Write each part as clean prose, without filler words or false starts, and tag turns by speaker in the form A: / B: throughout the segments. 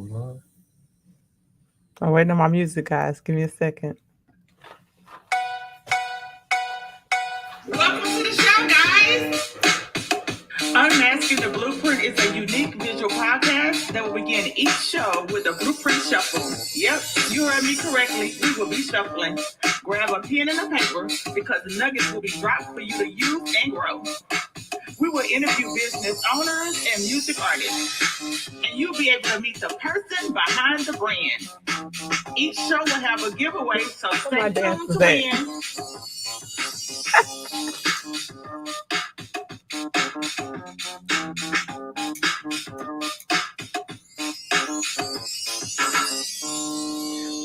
A: online.
B: I'm waiting on my music, guys. Give me a second.
C: Welcome to the show, guys. Unmasking the Blueprint is a unique visual podcast that will begin each show with a blueprint shuffle. Yep, you heard me correctly. We will be shuffling. Grab a pen and a paper because the nuggets will be dropped for you to use and grow. We will interview business owners and music artists, and you'll be able to meet the person behind the brand. Each show will have a giveaway, so
B: Where my
C: stay tuned
B: dancers
C: to
B: at?
C: win.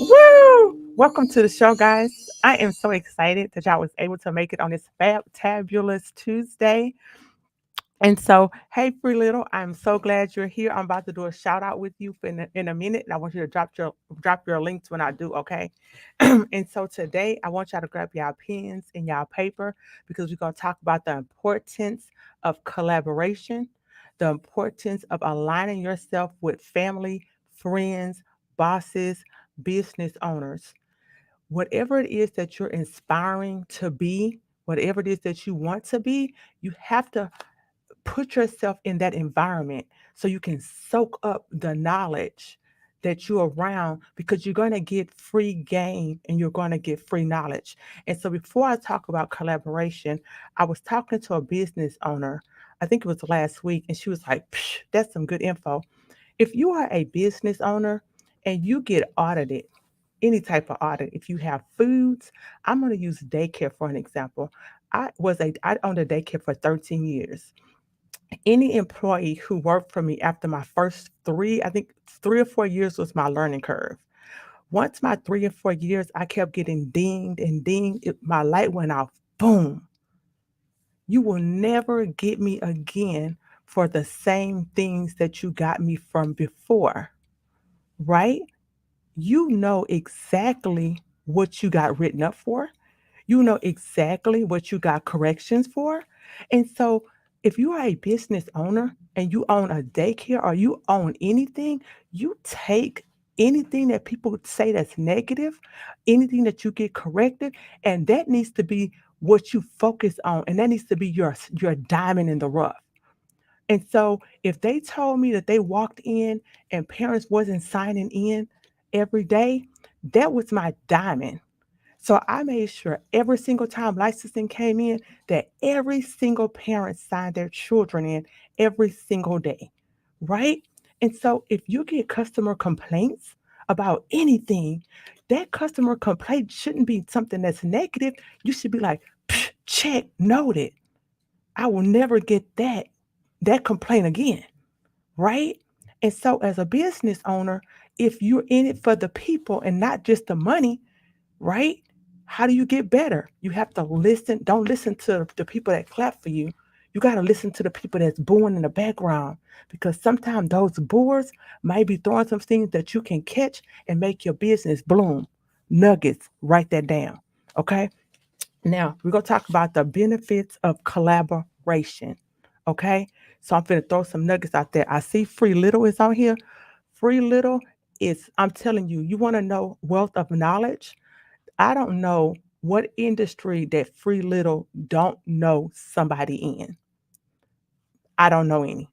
B: Woo! Welcome to the show, guys. I am so excited that y'all was able to make it on this fabulous Tuesday. And so, hey, Free Little, I'm so glad you're here. I'm about to do a shout out with you in a minute, and I want you to drop your links when I do, okay? And so today, I want y'all to grab y'all pens and y'all paper because we're gonna talk about the importance of collaboration, the importance of aligning yourself with family, friends, bosses, business owners. Whatever it is that you're inspiring to be, whatever it is that you want to be, you have to put yourself in that environment so you can soak up the knowledge that you're around because you're going to get free game and you're going to get free knowledge. And so before I talk about collaboration, I was talking to a business owner, I think it was last week, and she was like, "Psh, that's some good info. If you are a business owner and you get audited, any type of audit, if you have foods, I'm going to use daycare for an example. I owned a daycare for 13 years. Any employee who worked for me after my first three, I think 3 or 4 years was my learning curve. Once my 3 or 4 years, I kept getting dinged and dinged. My light went off. Boom. You will never get me again for the same things that you got me from before, right? You know exactly what you got written up for. You know exactly what you got corrections for. And so, if you are a business owner and you own a daycare or you own anything, you take anything that people say that's negative, anything that you get corrected, and that needs to be what you focus on, and that needs to be your diamond in the rough. And so if they told me that they walked in and parents wasn't signing in every day, that was my diamond. So I made sure every single time licensing came in that every single parent signed their children in every single day, right? And so if you get customer complaints about anything, that customer complaint shouldn't be something that's negative. You should be like, "Psh, check, noted. I will never get that complaint again, right?" And so as a business owner, if you're in it for the people and not just the money, right? How do you get better? You have to listen. Don't listen to the people that clap for you. You got to listen to the people that's booing in the background because sometimes those booers might be throwing some things that you can catch and make your business bloom. Nuggets, write that down. Okay. Now we're gonna talk about the benefits of collaboration. Okay. So I'm gonna throw some nuggets out there. I see Free Little is on here. Free Little is, I'm telling you, you want to know wealth of knowledge? I don't know what industry that Free Little don't know somebody in. I don't know any.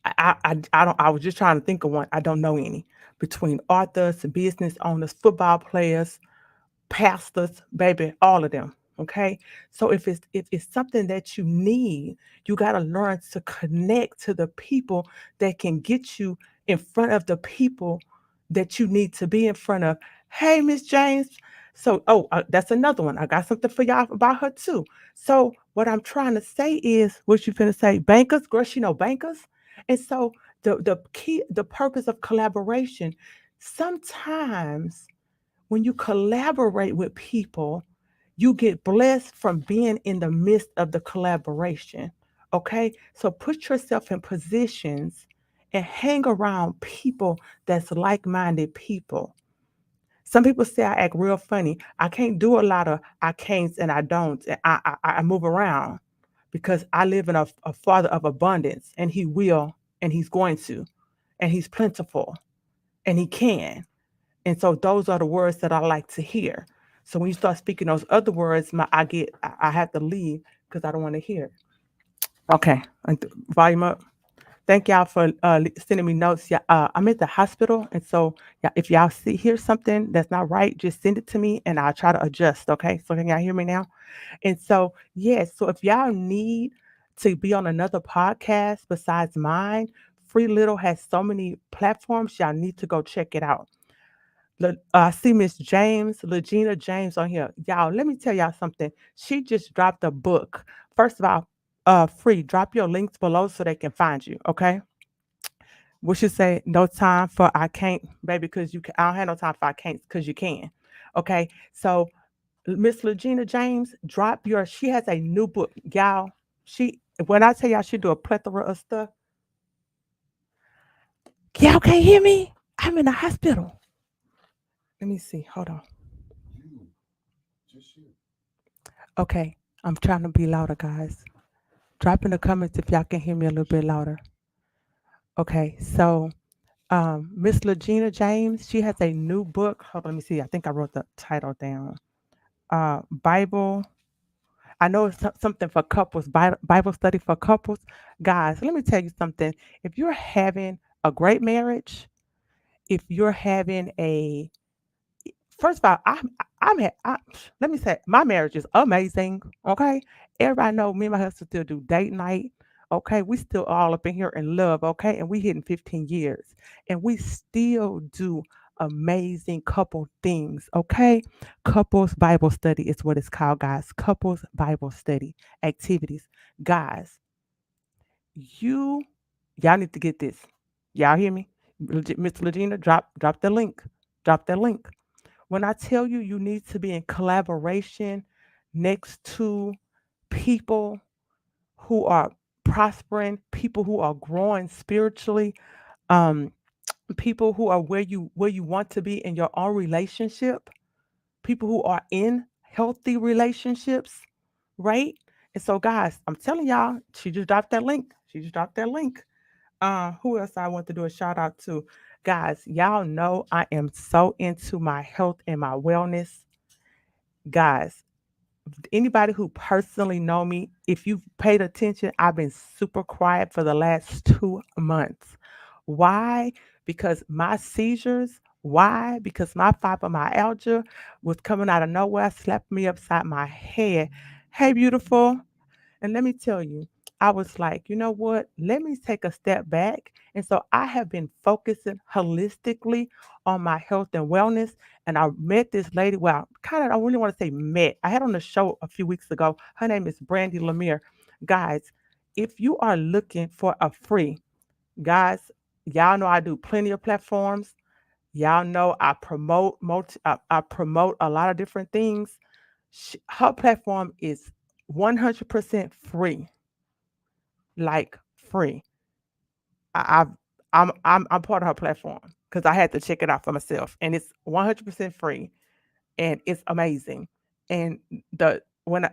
B: I don't. I was just trying to think of one. I don't know any between authors, business owners, football players, pastors, baby, all of them. Okay. So if it's something that you need, you gotta learn to connect to the people that can get you in front of the people that you need to be in front of. Hey, Miss James. So, that's another one. I got something for y'all about her too. So, what I'm trying to say is, what you finna say, bankers, girl, she know bankers, and so the purpose of collaboration. Sometimes when you collaborate with people, you get blessed from being in the midst of the collaboration. Okay. So put yourself in positions and hang around people that's like minded people. Some people say I act real funny. I can't do a lot of I can'ts and I don't. And I move around because I live in a father of abundance and he will and he's going to. and he's plentiful, and he can. And so those are the words that I like to hear. So when you start speaking those other words, I have to leave because I don't want to hear it. Okay, volume up. Thank y'all for sending me notes. Yeah, I'm at the hospital, and so yeah, if y'all hear something that's not right, just send it to me, and I'll try to adjust. Okay, so can y'all hear me now? And so yes, so if y'all need to be on another podcast besides mine, Free Little has so many platforms. Y'all need to go check it out. I see Miss James, Legina James on here. Y'all, let me tell y'all something. She just dropped a book. First of all, free. Drop your links below so they can find you. Okay. We should say no time for I can't, baby, because you can. I don't have no time for I can't because you can. Okay. So Miss Legina James, drop your. She has a new book, y'all. She when I tell y'all she do a plethora of stuff. Y'all can't hear me. I'm in the hospital. Let me see. Hold on. Okay. I'm trying to be louder, guys. Drop in the comments if y'all can hear me a little bit louder. Okay, so Miss Legina James, she has a new book. Hold on, let me see. I think I wrote the title down. Bible. I know it's something for couples. Bible study for couples. Guys, let me tell you something. If you're having a great marriage, if you're having a first of all, let me say my marriage is amazing. Okay, everybody know me and my husband still do date night. Okay, we still all up in here in love. Okay, and we hitting 15 years, and we still do amazing couple things. Okay, couples Bible study is what it's called, guys. Couples Bible study activities, guys. You y'all need to get this. Y'all hear me? Miss Legina, drop the link. Drop that link. When I tell you you need to be in collaboration next to people who are prospering, people who are growing spiritually, um, people who are where you want to be in your own relationship, people who are in healthy relationships, right? And so guys, I'm telling y'all, she just dropped that link. She just dropped that link. Who else I want to do a shout out to? Guys, y'all know I am so into my health and my wellness. Guys, anybody who personally know me, if you've paid attention, I've been super quiet for the last 2 months. Why? Because my seizures. Why? Because my fibromyalgia was coming out of nowhere, slapped me upside my head. Hey, beautiful. And let me tell you, I was like, you know what? Let me take a step back. And so I have been focusing holistically on my health and wellness. And I met this lady. Well, kind of, I really want to say met. I had on the show a few weeks ago. Her name is Brandy Lemire. Guys, if you are looking for a free, guys, y'all know I do plenty of platforms. Y'all know I promote a lot of different things. Her platform is 100% free, like free. I've I'm part of her platform because I had to check it out for myself, and it's 100% free, and it's amazing. And the when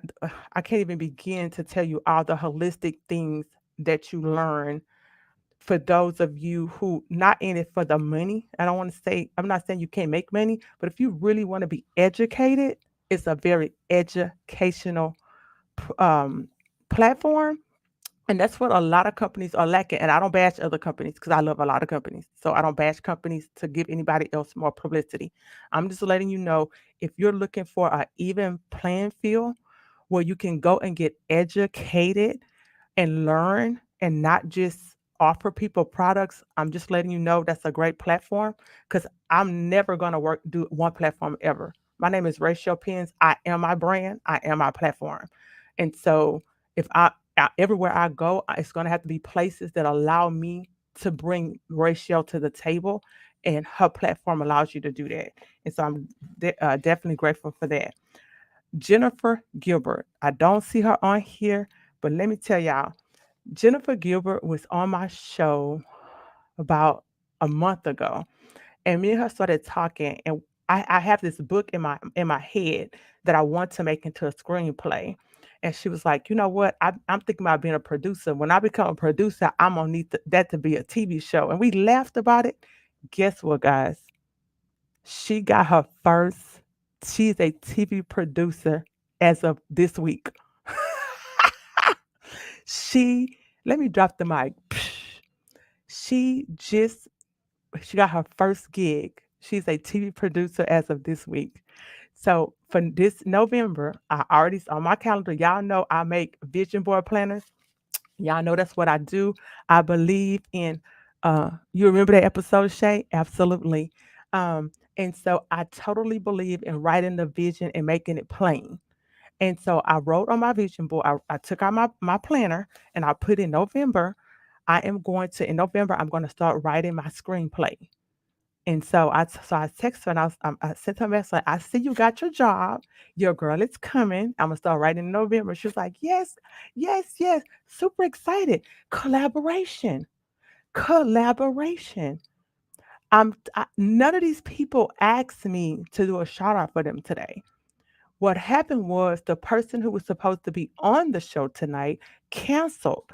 B: I can't even begin to tell you all the holistic things that you learn for those of you who not in it for the money. I don't want to say I'm not saying you can't make money, but if you really want to be educated, it's a very educational um, platform. And that's what a lot of companies are lacking. And I don't bash other companies because I love a lot of companies. So I don't bash companies to give anybody else more publicity. I'm just letting you know if you're looking for an even playing field where you can go and get educated and learn and not just offer people products, I'm just letting you know that's a great platform because I'm never going to do one platform ever. My name is Raychell Penns. I am my brand. I am my platform. And so if everywhere I go, it's going to have to be places that allow me to bring Raychell to the table. And her platform allows you to do that. And so I'm definitely grateful for that. Jennifer Gilbert. I don't see her on here, but let me tell y'all, Jennifer Gilbert was on my show about a month ago, and me and her started talking. And I have this book in my head that I want to make into a screenplay. And she was like, you know what? I'm thinking about being a producer. When I become a producer, I'm gonna need that to be a TV show. And we laughed about it. Guess what, guys? She got her first. She's a TV producer as of this week. She let me drop the mic. She just she got her first gig. She's a TV producer as of this week. So for this November, I already on my calendar. Y'all know I make vision board planners. Y'all know that's what I do. I believe in you remember that episode, Shay? Absolutely. And so I totally believe in writing the vision and making it plain. And so I wrote on my vision board, I took out my planner and I put in November. In November, I'm going to start writing my screenplay. And so I texted her and I sent her a message like, I see you got your job. Your girl is coming. I'm gonna start writing in November. She was like, yes, yes, yes. Super excited. Collaboration. Collaboration. None of these people asked me to do a shout out for them today. What happened was the person who was supposed to be on the show tonight canceled.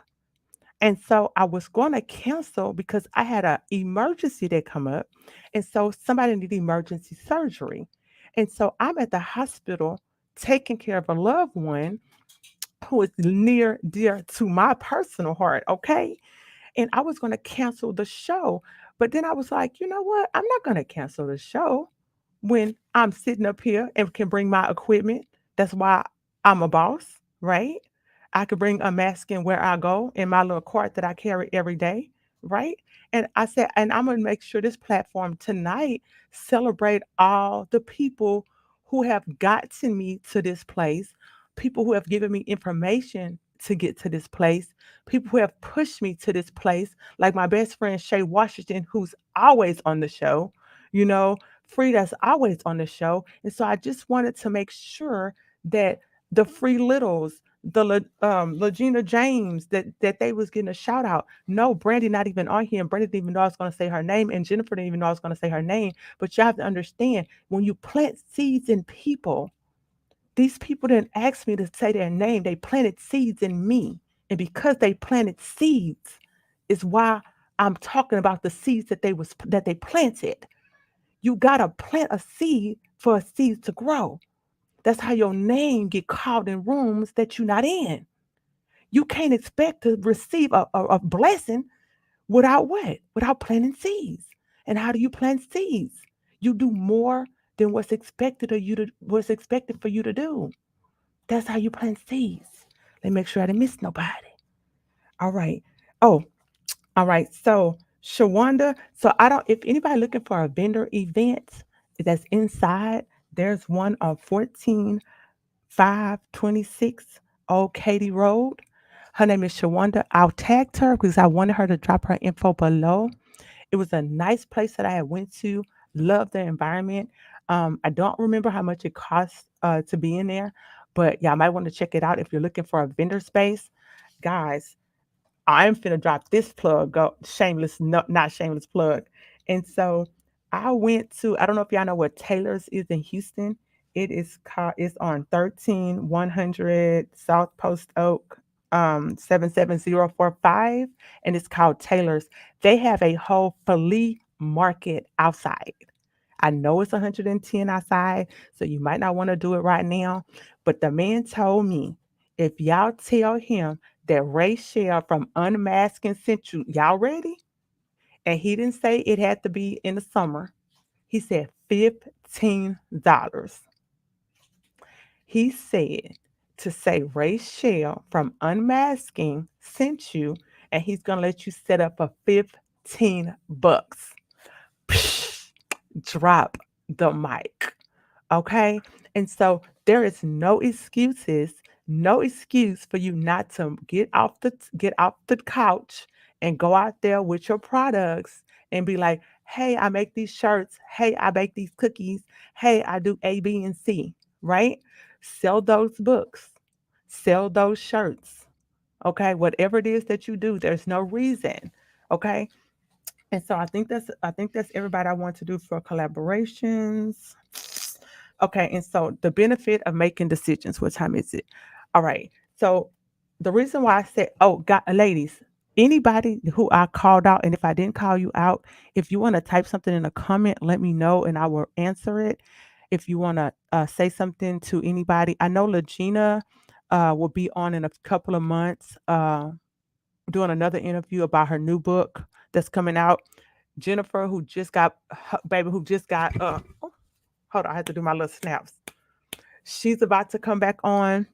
B: And so I was going to cancel because I had an emergency that come up. And so somebody needed emergency surgery. And so I'm at the hospital taking care of a loved one who is near dear to my personal heart. Okay. And I was going to cancel the show. But then I was like, you know what? I'm not going to cancel the show when I'm sitting up here and can bring my equipment. That's why I'm a boss, right? I could bring a mask in where I go in my little cart that I carry every day, right? And I said, and I'm gonna make sure this platform tonight celebrate all the people who have gotten me to this place, people who have given me information to get to this place, people who have pushed me to this place, like my best friend Shay Washington, who's always on the show, you know, Frida's always on the show. And so I just wanted to make sure that the Free Littles, Legina James, that they was getting a shout out. No, Brandy not even on here, and Brandy didn't even know I was going to say her name, and Jennifer didn't even know I was going to say her name. But you have to understand, when you plant seeds in people, these people didn't ask me to say their name. They planted seeds in me. And because they planted seeds is why I'm talking about the seeds that they planted. You gotta plant a seed for a seed to grow. That's how your name get called in rooms that you're not in. You can't expect to receive a blessing without what? Without planting seeds. And how do you plant seeds? You do more than what's expected for you to do. That's how you plant seeds. Let me make sure I didn't miss nobody. All right. Oh, all right. So Shawanda, so I don't if anybody looking for a vendor event that's inside, there's one on 14526 Old Katy Road. Her name is Shawanda. I'll tag her because I wanted her to drop her info below. It was a nice place that I had went to. Loved the environment. I don't remember how much it costs to be in there, but yeah, I might want to check it out if you're looking for a vendor space. Guys, I'm finna drop this plug. Go shameless, no, not shameless plug. And so I went to. I don't know if y'all know what Taylor's is in Houston. It's on 13100 South Post Oak, 77045, and it's called Taylor's. They have a whole flea market outside. I know it's 110 outside, so you might not want to do it right now. But the man told me if y'all tell him that Raychell from Unmasking sent you, y'all ready? And he didn't say it had to be in the summer. He said $15. He said to say Raychell from Unmasking sent you, and he's gonna let you set up for $15. Drop the mic. Okay. And so there is no excuses, no excuse for you not to get off the couch and go out there with your products and be like, hey, I make these shirts. Hey, I bake these cookies. Hey, I do A, B, and C. Right? Sell those books. Sell those shirts. Okay. Whatever it is that you do, there's no reason. Okay. And so I think that's everybody I want to do for collaborations. Okay, and so the benefit of making decisions. What time is it? All right. So the reason why I said, oh, God, ladies, anybody who I called out, and if I didn't call you out, if you want to type something in a comment, let me know and I will answer it. If you want to say something to anybody, I know Legina will be on in a couple of months doing another interview about her new book that's coming out. Jennifer, who just got, baby, who just got, oh, hold on, I have to do my little snaps. She's about to come back on.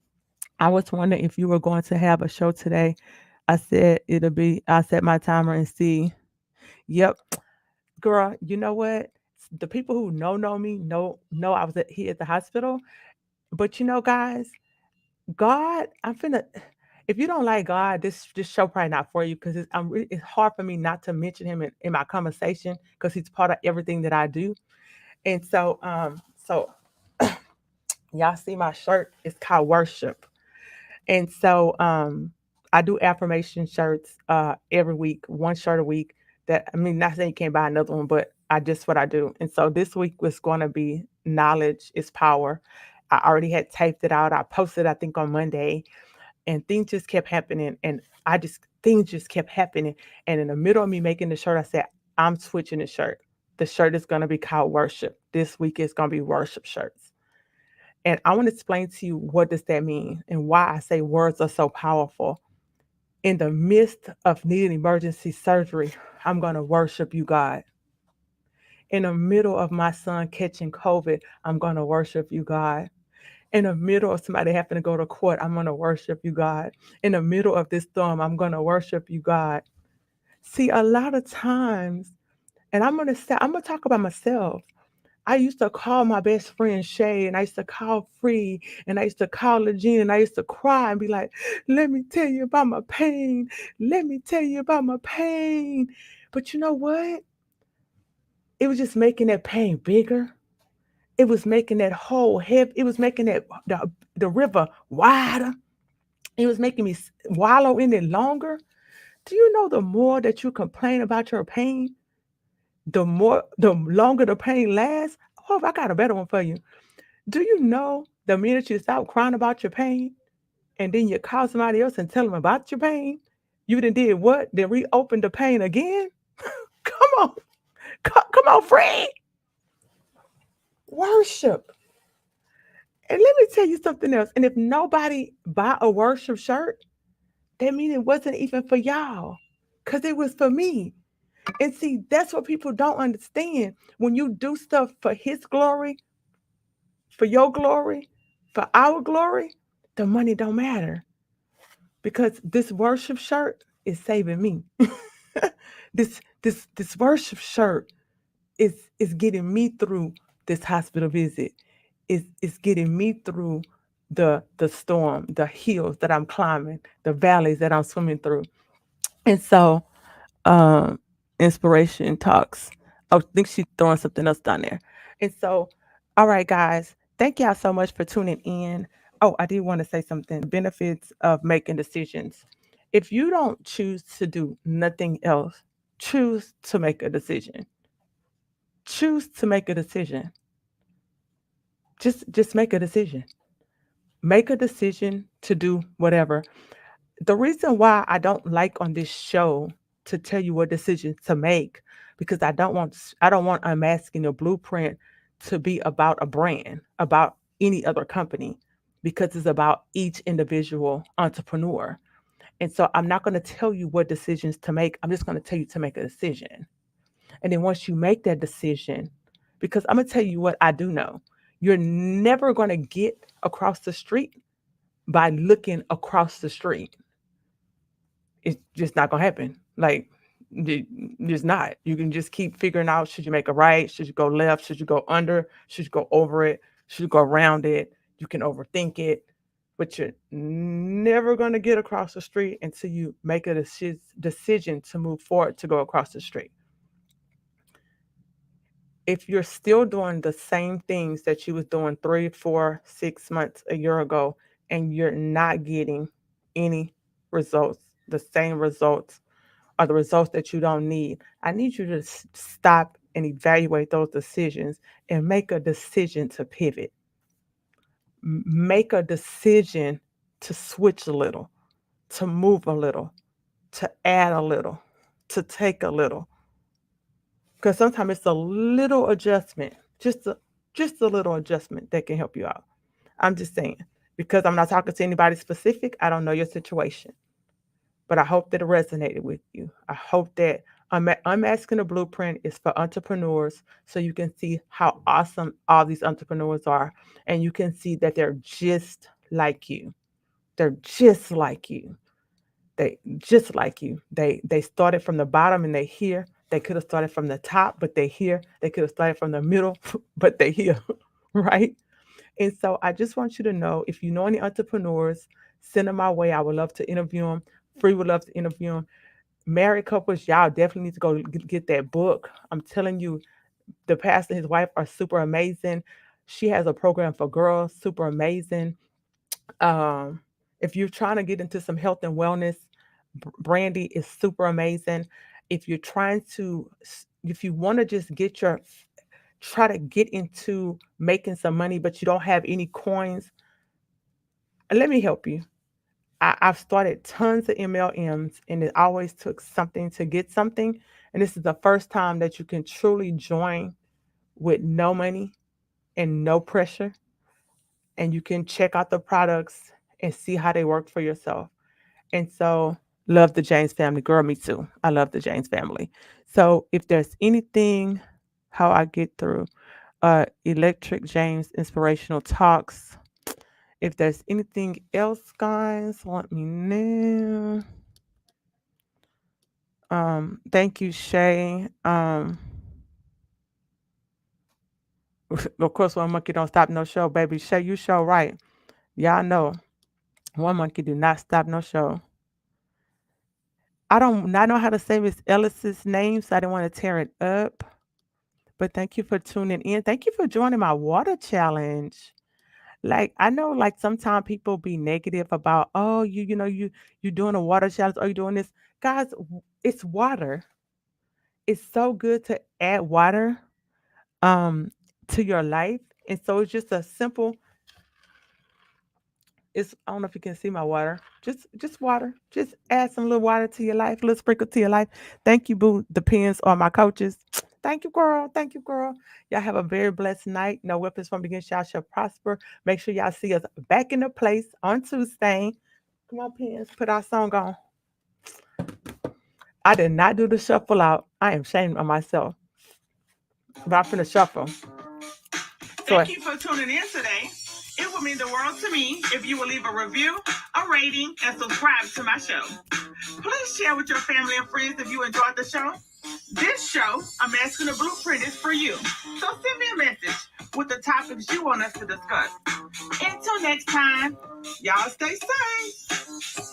B: I was wondering if you were going to have a show today. I said it'll be, I set my timer and see. Yep, girl, you know what? The people who know me know I was here at the hospital. But you know, guys, God, I'm finna. If you don't like God, this show probably not for you because it's hard for me not to mention him in my conversation because he's part of everything that I do. And so y'all see my shirt. It's called worship. And so I do affirmation shirts every week, one shirt a week. That I mean, not saying you can't buy another one, but I just what I do. And so this week was going to be knowledge is power. I already had typed it out. I posted, I think, on Monday, and things just kept happening. And I just things just kept happening. And in the middle of me making the shirt, I said, I'm switching the shirt. The shirt is going to be called worship. This week is going to be worship shirts. And I want to explain to you what does that mean and why I say words are so powerful. In the midst of needing emergency surgery, I'm going to worship you, God. In the middle of my son catching COVID, I'm going to worship you, God. In the middle of somebody having to go to court, I'm going to worship you, God. In the middle of this storm, I'm going to worship you, God. See, a lot of times, and I'm going to talk about myself. I used to call my best friend Shay, and I used to call Free, and I used to call Legine, and I used to cry and be like, let me tell you about my pain. Let me tell you about my pain. But you know what? It was just making that pain bigger. It was making that hole heavy. It was making the river wider. It was making me wallow in it longer. Do you know the more that you complain about your pain, the longer the pain lasts? Oh, I got a better one for you. Do you know the minute you stop crying about your pain and then you call somebody else and tell them about your pain, you then did what? Then reopen the pain again? Come on. Come on, friend. Worship. And let me tell you something else. And if nobody buy a worship shirt, that means it wasn't even for y'all. Because it was for me. And see, that's what people don't understand. When you do stuff for his glory, for your glory, for our glory, the money don't matter. Because this worship shirt is saving me. This worship shirt is getting me through this hospital visit. Is getting me through the storm, the hills that I'm climbing, the valleys that I'm swimming through. And so um inspiration talks. Oh, I think she's throwing something else down there. And so, all right, guys, thank y'all so much for tuning in. Oh, I did want to say something. Benefits of making decisions. If you don't choose to do nothing else, choose to make a decision. Choose to make a decision. Just make a decision. Make a decision to do whatever. The reason why I don't like on this show to tell you what decisions to make because I don't want unmasking your blueprint to be about a brand, about any other company because it's about each individual entrepreneur. And so I'm not going to tell you what decisions to make. I'm just going to tell you to make a decision. And then once you make that decision, because I'm going to tell you what I do know, you're never going to get across the street by looking across the street. It's just not gonna happen. Like, just not. You can just keep figuring out: should you make a right? Should you go left? Should you go under? Should you go over it? Should you go around it? You can overthink it, but you're never gonna get across the street until you make a decision to move forward to go across the street. If you're still doing the same things that you was doing 3, 4, 6 months, a year ago, and you're not getting any results, the same results or the results that you don't need, I need you to stop and evaluate those decisions and make a decision to pivot. Make a decision to switch a little, to move a little, to add a little, to take a little. Because sometimes it's a little adjustment, just a little adjustment that can help you out. I'm just saying. Because I'm not talking to anybody specific, I don't know your situation. But I hope that it resonated with you. I hope that Unmasking the Blueprint is for entrepreneurs so you can see how awesome all these entrepreneurs are. And you can see that they're just like you. They're just like you. They just like you. They started from the bottom and they here. They could have started from the top, but they here. They could have started from the middle, but they here, right? And so I just want you to know if you know any entrepreneurs, send them my way. I would love to interview them. Free would love to interview them. Married couples, y'all definitely need to go get that book. I'm telling you, the pastor and his wife are super amazing. She has a program for girls, super amazing. Um, if you're trying to get into some health and wellness, Brandy is super amazing. If you're trying to, if you want to just try to get into making some money, but you don't have any coins, let me help you. I've started tons of MLMs, and it always took something to get something. And this is the first time that you can truly join with no money and no pressure, and you can check out the products and see how they work for yourself. And so, love the James family. Girl, me too. I love the James family. So, if there's anything, how I get through Electric James Inspirational Talks, if there's anything else, guys, let me know. Thank you, Shay. Of course, one monkey don't stop no show, baby. Shay, you show right. Y'all know one monkey do not stop no show. I don't not know how to say Miss Ellis's name, so I didn't want to tear it up. But thank you for tuning in. Thank you for joining my water challenge. Like I know, like sometimes people be negative about, oh, you doing a water challenge, or you doing this, guys. It's water. It's so good to add water um to your life, and so it's just a simple. It's I don't know if you can see my water. Just water. Just add some little water to your life, a little sprinkle to your life. Thank you, boo. Depends on my coaches. Thank you, girl. Thank you, girl. Y'all have a very blessed night. No weapons from against y'all shall prosper. Make sure y'all see us back in the place on Tuesday. Come on, Pins. Put our song on. I did not do the shuffle out. I am ashamed of myself. But I'm finna shuffle. So
C: Thank you for tuning in today. It would mean the world to me if you would leave a review, a rating, and subscribe to my show. Please share with your family and friends if you enjoyed the show. This show, A Masculine Blueprint, is for you. So send me a message with the topics you want us to discuss. Until next time, y'all stay safe.